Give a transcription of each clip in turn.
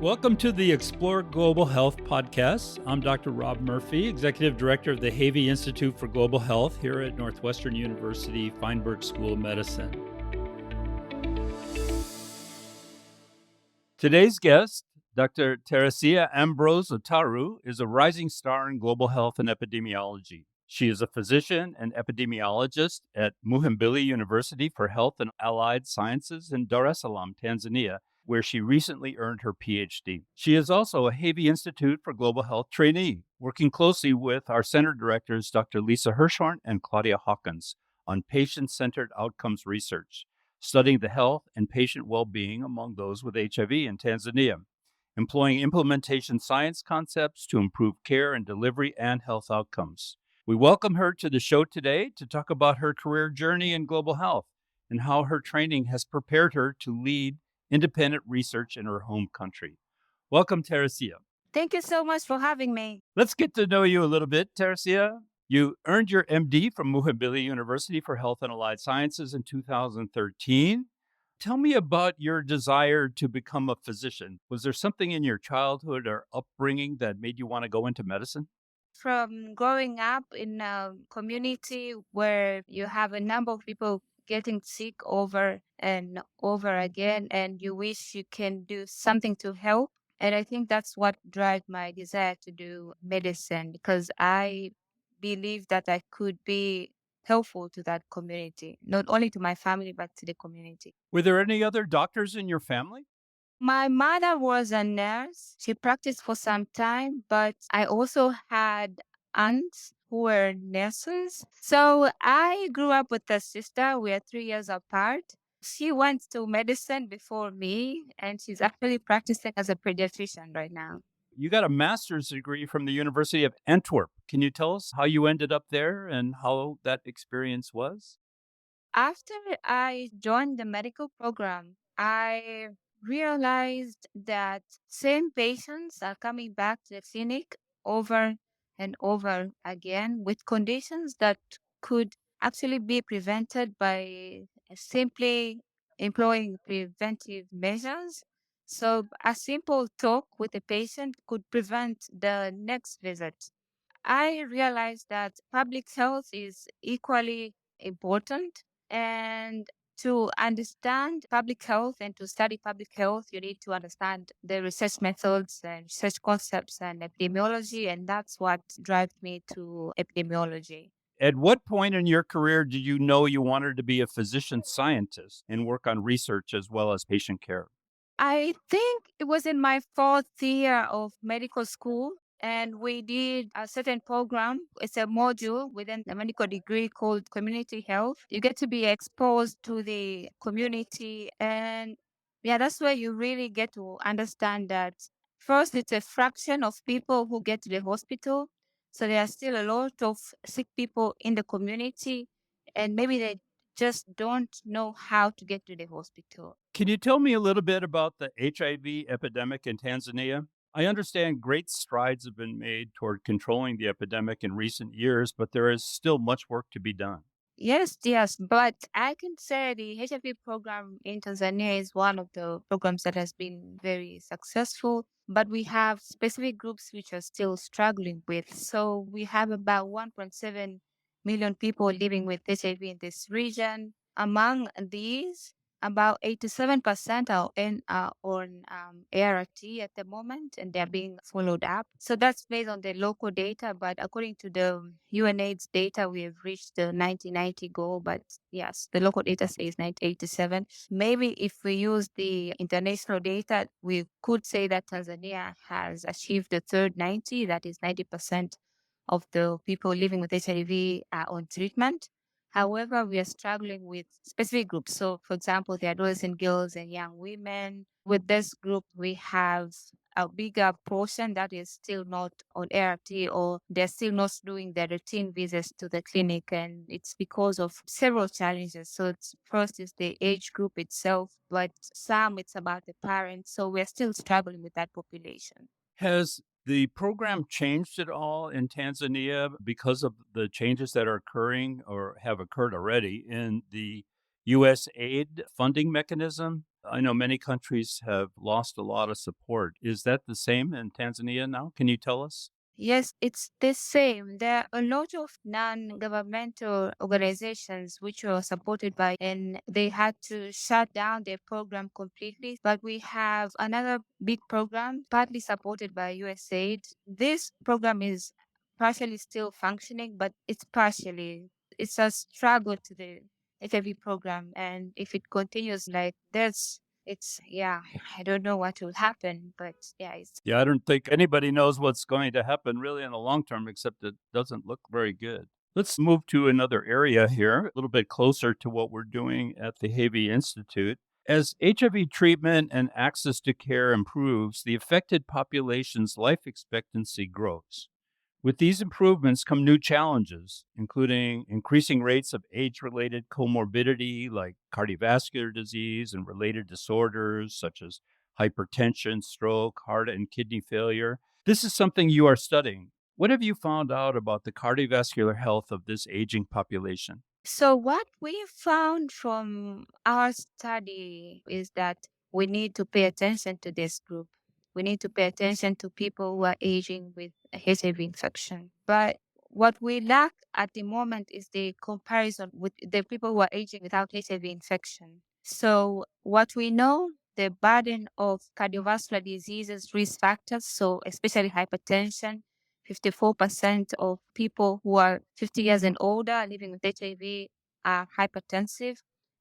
Welcome to the Explore Global Health podcast. I'm Dr. Rob Murphy, Executive Director of the Havey Institute for Global Health here at Northwestern University Feinberg School of Medicine. Today's guest, Dr. Theresia Ambrose Ottaru, is a rising star in global health and epidemiology. She is a physician and epidemiologist at Muhimbili University for Health and Allied Sciences in Dar es Salaam, Tanzania, where she recently earned her PhD. She is also a Havey Institute for Global Health trainee, working closely with our center directors, Dr. Lisa Hirschhorn and Claudia Hawkins, on patient-centered outcomes research, studying the health and patient well-being among those with HIV in Tanzania, employing implementation science concepts to improve care and delivery and health outcomes. We welcome her to the show today to talk about her career journey in global health and how her training has prepared her to lead independent research in her home country. Welcome, Theresia. Thank you so much for having me. Let's get to know you a little bit, Theresia. You earned your MD from Muhimbili University for Health and Allied Sciences in 2013. Tell me about your desire to become a physician. Was there something in your childhood or upbringing that made you want to go into medicine? From growing up in a community where you have a number of people getting sick over and over again, and you wish you can do something to help. And I think that's what drives my desire to do medicine, because I believe that I could be helpful to that community, not only to my family, but to the community. Were there any other doctors in your family? My mother was a nurse. She practiced for some time, but I also had aunts who were nurses. So I grew up with a sister. We are 3 years apart. She went to medicine before me, and she's actually practicing as a pediatrician right now. You got a master's degree from the University of Antwerp. Can you tell us how you ended up there and how that experience was? After I joined the medical program, I realized that same patients are coming back to the clinic over and over again with conditions that could actually be prevented by simply employing preventive measures. So a simple talk with the patient could prevent the next visit. I realized that public health is equally important. And to understand public health and to study public health, you need to understand the research methods and research concepts and epidemiology. And that's what drives me to epidemiology. At what point in your career did you know you wanted to be a physician scientist and work on research as well as patient care? I think it was in my fourth year of medical school, and we did a certain program. It's a module within the medical degree called community health. You get to be exposed to the community, and yeah, that's where you really get to understand that first, it's a fraction of people who get to the hospital. So there are still a lot of sick people in the community, and maybe they just don't know how to get to the hospital. Can you tell me a little bit about the HIV epidemic in Tanzania? I understand great strides have been made toward controlling the epidemic in recent years, but there is still much work to be done. Yes, yes, but I can say the HIV program in Tanzania is one of the programs that has been very successful, but we have specific groups which are still struggling with. So we have about 1.7 million people living with HIV in this region. Among these, about 87% are on ART at the moment, and they're being followed up. So that's based on the local data, but according to the UNAIDS data, we have reached the 1990 goal. But yes, the local data says 1987. Maybe if we use the international data, we could say that Tanzania has achieved the third 90, that is 90% of the people living with HIV are on treatment. However, we are struggling with specific groups. So, for example, the adolescent girls and young women. With this group, we have a bigger portion that is still not on ART, or they're still not doing their routine visits to the clinic. And it's because of several challenges. So, first is the age group itself, but some it's about the parents. So, we're still struggling with that population. Has the program changed at all in Tanzania because of the changes that are occurring or have occurred already in the U.S. aid funding mechanism? I know many countries have lost a lot of support. Is that the same in Tanzania now? Can you tell us? Yes, it's the same. There are a lot of non-governmental organizations which were supported by, and they had to shut down their program completely. But we have another big program, partly supported by USAID. This program is partially still functioning, but it's a struggle to the HIV program. And if it continues like this, yeah, I don't know what will happen, but yeah, it's Yeah, I don't think anybody knows what's going to happen really in the long term, except it doesn't look very good. Let's move to another area here, a little bit closer to what we're doing at the Havey Institute. As HIV treatment and access to care improves, the affected population's life expectancy grows. With these improvements come new challenges, including increasing rates of age related comorbidity like cardiovascular disease and related disorders such as hypertension, stroke, heart and kidney failure. This is something you are studying. What have you found out about the cardiovascular health of this aging population? So, what we found from our study is that we need to pay attention to this group. We need to pay attention to people who are aging with a HIV infection. But what we lack at the moment is the comparison with the people who are aging without HIV infection. So, what we know, the burden of cardiovascular diseases, risk factors, so especially hypertension, 54% of people who are 50 years and older living with HIV are hypertensive.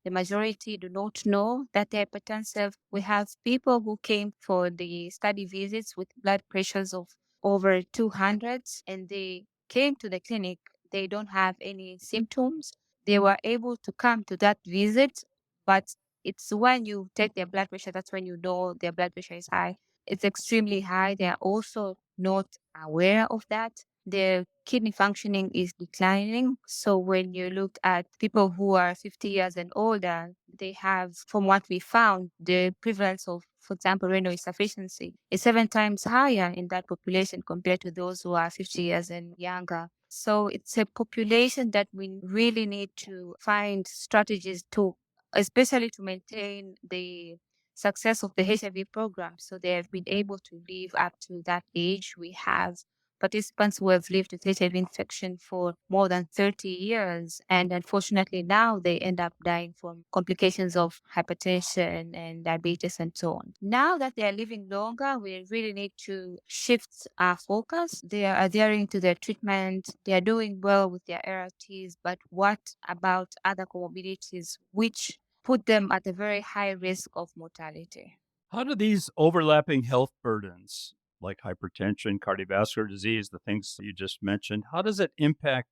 The majority do not know that they're hypertensive. We have people who came for the study visits with blood pressures of over 200, and they came to the clinic. They don't have any symptoms. They were able to come to that visit, but it's when you take their blood pressure, that's when you know their blood pressure is high. It's extremely high. They are also not aware of that. Their kidney functioning is declining. So when you look at people who are 50 years and older, they have, from what we found, the prevalence of, for example, renal insufficiency is 7 times higher in that population compared to those who are 50 years and younger. So it's a population that we really need to find strategies to, especially to maintain the success of the HIV program. So they have been able to live up to that age. We have participants who have lived with HIV infection for more than 30 years. And unfortunately, now they end up dying from complications of hypertension and diabetes and so on. Now that they are living longer, we really need to shift our focus. They are adhering to their treatment, they are doing well with their ARTs, but what about other comorbidities which put them at a very high risk of mortality? How do these overlapping health burdens, like hypertension, cardiovascular disease, the things you just mentioned, how does it impact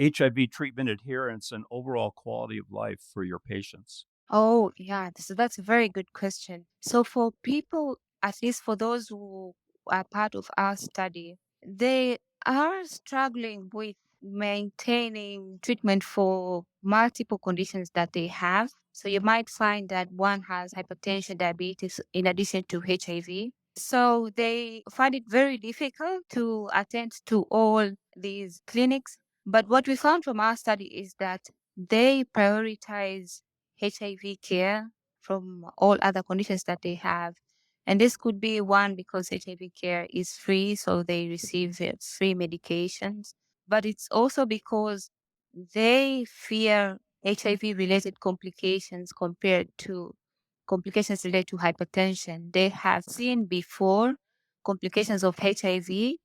HIV treatment adherence and overall quality of life for your patients? Oh, yeah, that's a very good question. So, for people, at least for those who are part of our study, they are struggling with maintaining treatment for multiple conditions that they have. So, you might find that one has hypertension, diabetes, in addition to HIV. So, they find it very difficult to attend to all these clinics. But what we found from our study is that they prioritize HIV care from all other conditions that they have. And this could be one because HIV care is free, so they receive free medications. But it's also because they fear HIV related complications compared to complications related to hypertension. They have seen before complications of HIV.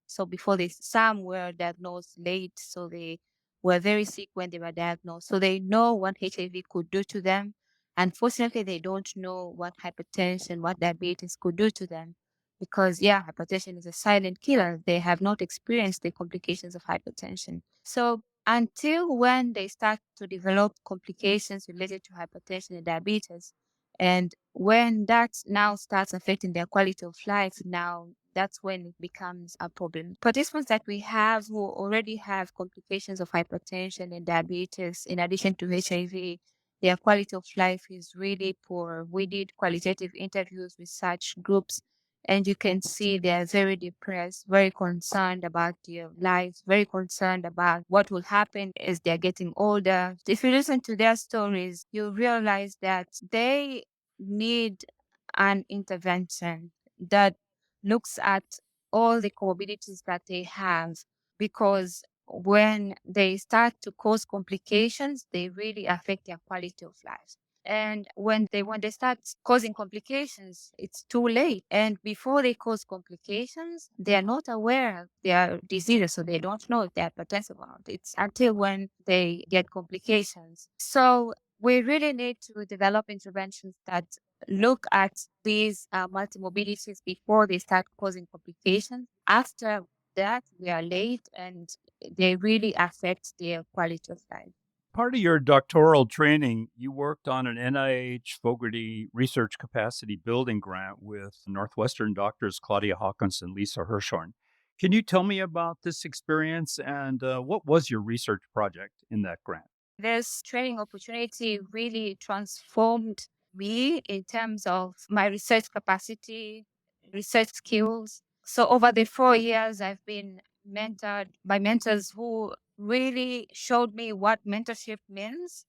So before this, some were diagnosed late, so they were very sick when they were diagnosed. So they know what HIV could do to them. Unfortunately, they don't know what hypertension, what diabetes could do to them. Because, yeah, hypertension is a silent killer. They have not experienced the complications of hypertension. So, until when they start to develop complications related to hypertension and diabetes, and when that now starts affecting their quality of life, now that's when it becomes a problem. Participants that we have who already have complications of hypertension and diabetes, in addition to HIV, their quality of life is really poor. We did qualitative interviews with such groups, and you can see they're very depressed, very concerned about their lives, very concerned about what will happen as they're getting older. If you listen to their stories, you realize that they need an intervention that looks at all the comorbidities that they have, because when they start to cause complications, they really affect their quality of life. And when they start causing complications, it's too late. And before they cause complications, they are not aware of their diseases, so they don't know if they're hypertensive or not. It's until when they get complications. So we really need to develop interventions that look at these multimorbidities before they start causing complications. After that, we are late and they really affect their quality of life. Part of your doctoral training, you worked on an NIH Fogarty Research Capacity Building Grant with Northwestern doctors Claudia Hawkins and Lisa Hirschhorn. Can you tell me about this experience and what was your research project in that grant? This training opportunity really transformed me in terms of my research capacity, research skills. So over the 4 years, I've been mentored by mentors who really showed me what mentorship means.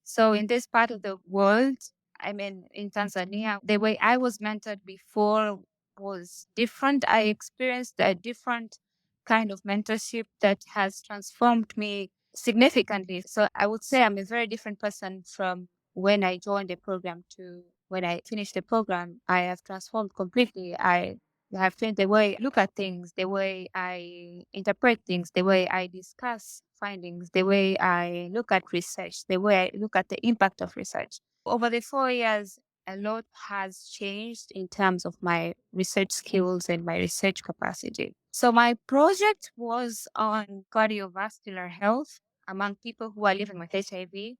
So in this part of the world, I mean, in Tanzania, the way I was mentored before was different. I experienced a different kind of mentorship that has transformed me significantly. So I would say I'm a very different person from when I joined the program to when I finished the program. I have transformed completely. I have changed the way I look at things, the way I interpret things, the way I discuss findings, the way I look at research, the way I look at the impact of research. Over the 4 years, a lot has changed in terms of my research skills and my research capacity. So my project was on cardiovascular health among people who are living with HIV.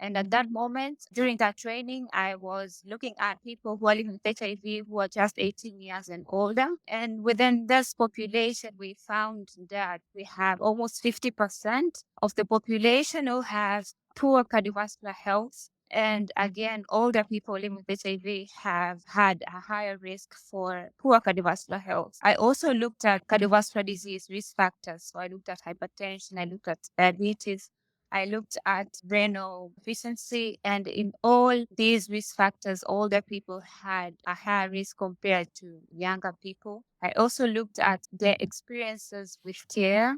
And at that moment, during that training, I was looking at people who are living with HIV who are just 18 years and older. And within this population, we found that we have almost 50% of the population who has poor cardiovascular health. And again, older people living with HIV have had a higher risk for poor cardiovascular health. I also looked at cardiovascular disease risk factors. So I looked at hypertension, I looked at diabetes, I looked at renal deficiency, and in all these risk factors, older people had a higher risk compared to younger people. I also looked at their experiences with care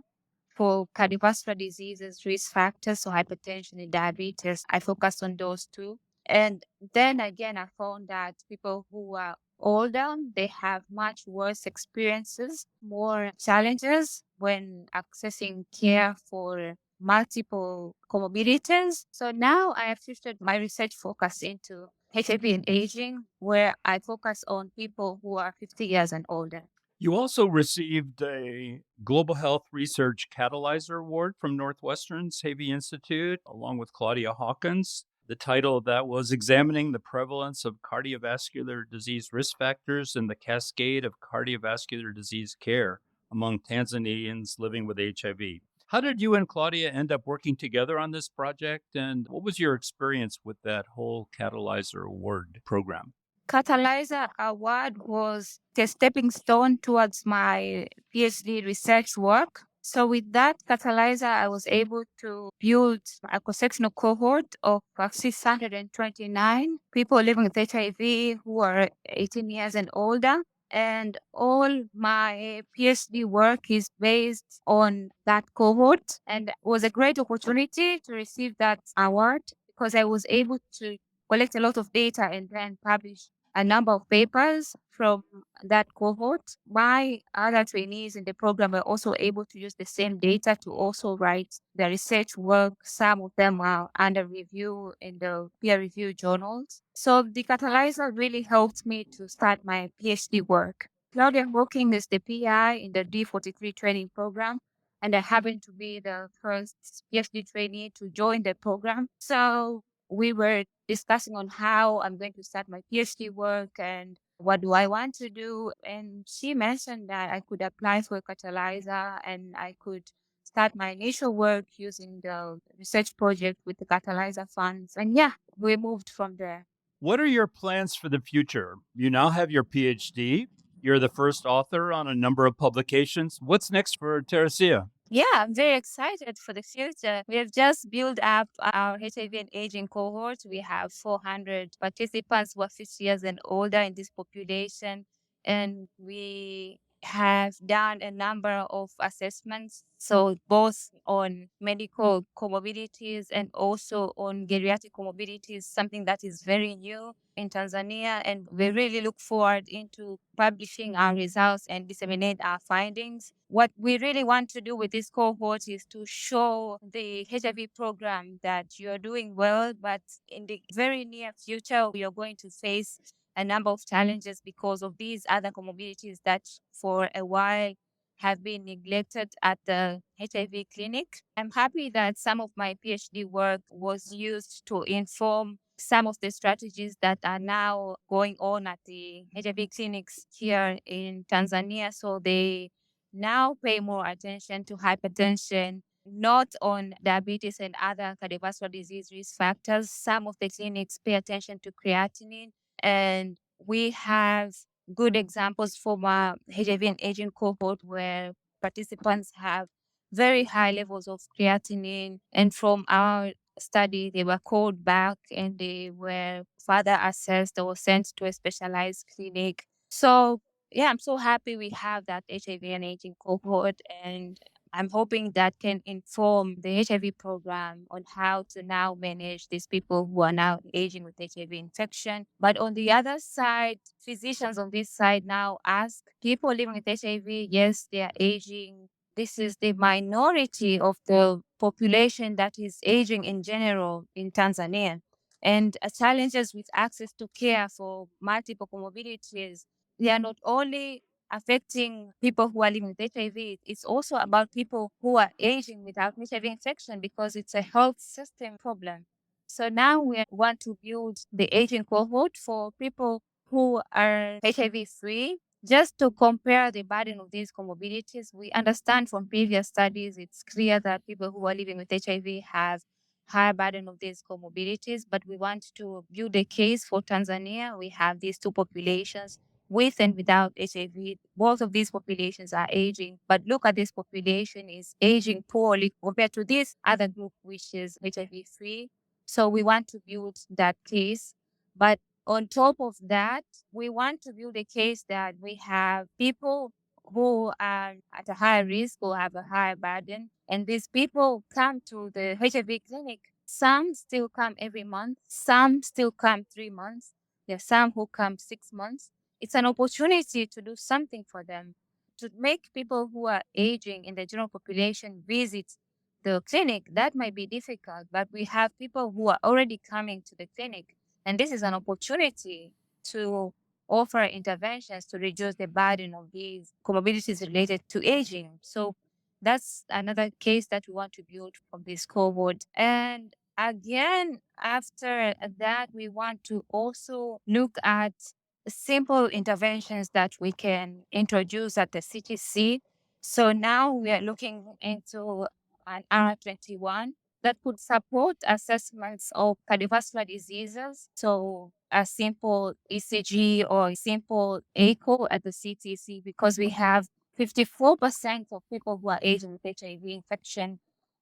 for cardiovascular diseases, risk factors, so hypertension and diabetes. I focused on those two. And then again, I found that people who are older, they have much worse experiences, more challenges when accessing care for multiple comorbidities. So now I have shifted my research focus into HIV and aging, where I focus on people who are 50 years and older. You also received a Global Health Research Catalyzer Award from Northwestern's Havey Institute, along with Claudia Hawkins. The title of that was Examining the Prevalence of Cardiovascular Disease Risk Factors and the Cascade of Cardiovascular Disease Care Among Tanzanians Living with HIV. How did you and Claudia end up working together on this project, and what was your experience with that whole Catalyzer Award program? Catalyzer Award was a stepping stone towards my PhD research work. So with that Catalyzer, I was able to build a cross-sectional cohort of 629 people living with HIV who are 18 years and older. And all my PhD work is based on that cohort. And it was a great opportunity to receive that award because I was able to collect a lot of data and then publish a number of papers from that cohort. My other trainees in the program were also able to use the same data to also write the research work. Some of them are under review in the peer review journals. So the catalyzer really helped me to start my PhD work. Claudia working is the PI in the D43 training program, and I happen to be the first PhD trainee to join the program. So we were discussing on how I'm going to start my PhD work and what do I want to do. And she mentioned that I could apply for a catalyzer and I could start my initial work using the research project with the catalyzer funds. And yeah, we moved from there. What are your plans for the future? You now have your PhD. You're the first author on a number of publications. What's next for Teresia? Yeah, I'm very excited for the future. We have just built up our HIV and aging cohort. We have 400 participants who are 50 years and older in this population. And we have done a number of assessments. So, both on medical comorbidities and also on geriatric comorbidities, something that is very new in Tanzania. And we really look forward into publishing our results and disseminate our findings. What we really want to do with this cohort is to show the HIV program that you're doing well, but in the very near future, you're going to face a number of challenges because of these other comorbidities that for a while have been neglected at the HIV clinic. I'm happy that some of my PhD work was used to inform some of the strategies that are now going on at the HIV clinics here in Tanzania. So they now pay more attention to hypertension, not on diabetes and other cardiovascular disease risk factors. Some of the clinics pay attention to creatinine, and we have good examples from our HIV and aging cohort where participants have very high levels of creatinine. And from our study, they were called back and they were further assessed or sent to a specialized clinic. So, yeah, I'm so happy we have that HIV and aging cohort. And I'm hoping that can inform the HIV program on how to now manage these people who are now aging with HIV infection. But on the other side, physicians on this side now ask people living with HIV, yes, they are aging. This is the minority of the population that is aging in general in Tanzania. And challenges with access to care for multiple comorbidities, they are not only affecting people who are living with HIV, it's also about people who are aging without HIV infection because it's a health system problem. So now we want to build the aging cohort for people who are HIV free. Just to compare the burden of these comorbidities, we understand from previous studies, it's clear that people who are living with HIV have higher burden of these comorbidities, but we want to build a case for Tanzania. We have these two populations with and without HIV. Both of these populations are aging, but look at this population is aging poorly compared to this other group, which is HIV free. So we want to build that case. But on top of that, we want to build a case that we have people who are at a higher risk or have a higher burden. And these people come to the HIV clinic. Some still come every month, some still come 3 months. There are some who come 6 months. It's an opportunity to do something for them, to make people who are aging in the general population visit the clinic. That might be difficult, but we have people who are already coming to the clinic. And this is an opportunity to offer interventions to reduce the burden of these comorbidities related to aging. So that's another case that we want to build from this cohort. And again, after that, we want to also look at simple interventions that we can introduce at the CTC. So now we are looking into an R21 that could support assessments of cardiovascular diseases. So a simple ECG or a simple echo at the CTC, because we have 54% of people who are aging with HIV infection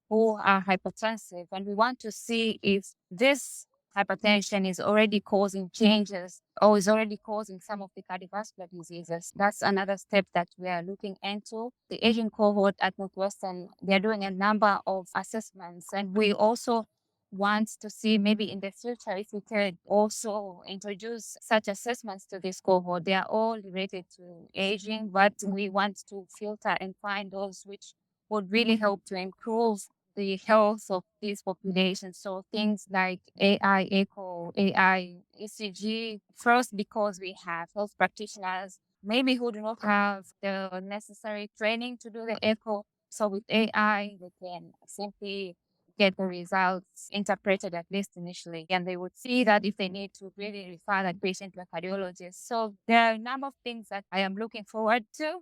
who are hypertensive. And we want to see if this hypertension is already causing changes or is already causing some of the cardiovascular diseases. That's another step that we are looking into. The aging cohort at Northwestern, they're doing a number of assessments. And we also want to see maybe in the future if we could also introduce such assessments to this cohort. They are all related to aging, but we want to filter and find those which would really help to improve the health of these populations. So things like AI echo, AI ECG, first because we have health practitioners maybe who do not have the necessary training to do the echo. So with AI, they can simply get the results interpreted at least initially. And they would see that if they need to really refer that patient to a cardiologist. So there are a number of things that I am looking forward to.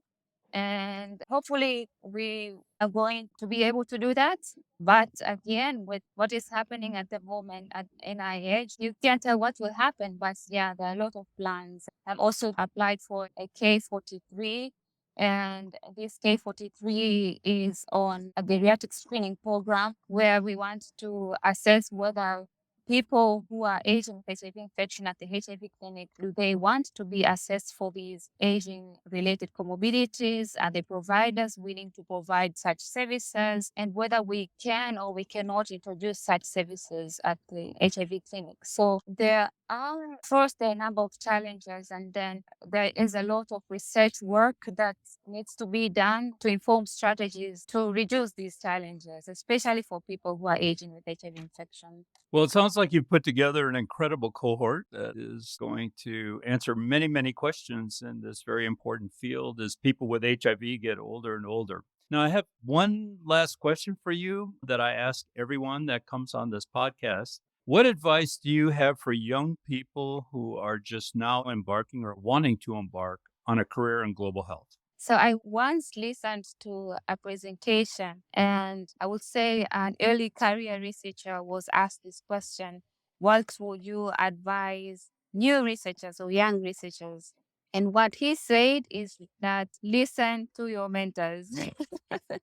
And hopefully we are going to be able to do that. But again, with what is happening at the moment at NIH, you can't tell what will happen. But yeah, there are a lot of plans. I've also applied for a K43 And this K43 is on a geriatric screening program where we want to assess whether people who are aging with HIV infection at the HIV clinic, do they want to be assessed for these aging-related comorbidities? Are the providers willing to provide such services? And whether we can or we cannot introduce such services at the HIV clinic. So there are first a number of challenges, and then there is a lot of research work that needs to be done to inform strategies to reduce these challenges, especially for people who are aging with HIV infection. Well, it sounds like you've put together an incredible cohort that is going to answer many, many questions in this very important field as people with HIV get older and older. Now, I have one last question for you that I ask everyone that comes on this podcast. What advice do you have for young people who are just now embarking or wanting to embark on a career in global health? So I once listened to a presentation, and I would say an early career researcher was asked this question: what would you advise new researchers or young researchers? And what he said is that listen to your mentors.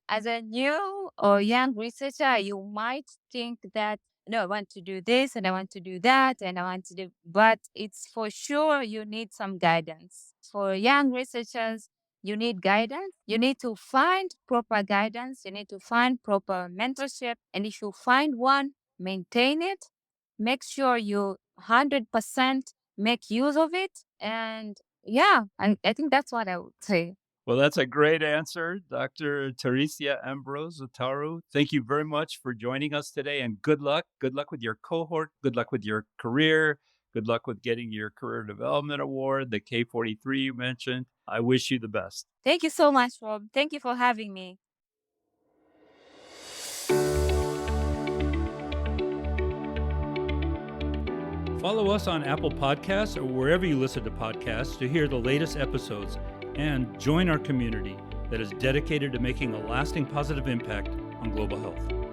As a new or young researcher, you might think that, no, I want to do this and I want to do that and I want to do, but it's for sure you need some guidance. For young researchers, you need guidance. You need to find proper guidance. You need to find proper mentorship. And if you find one, maintain it. Make sure you 100% make use of it. And yeah, I think that's what I would say. Well, that's a great answer, Dr. Theresia Ambrose Ottaru. Thank you very much for joining us today, and good luck. Good luck with your cohort. Good luck with your career. Good luck with getting your Career Development Award, the K43 you mentioned. I wish you the best. Thank you so much, Rob. Thank you for having me. Follow us on Apple Podcasts or wherever you listen to podcasts to hear the latest episodes, and join our community that is dedicated to making a lasting positive impact on global health.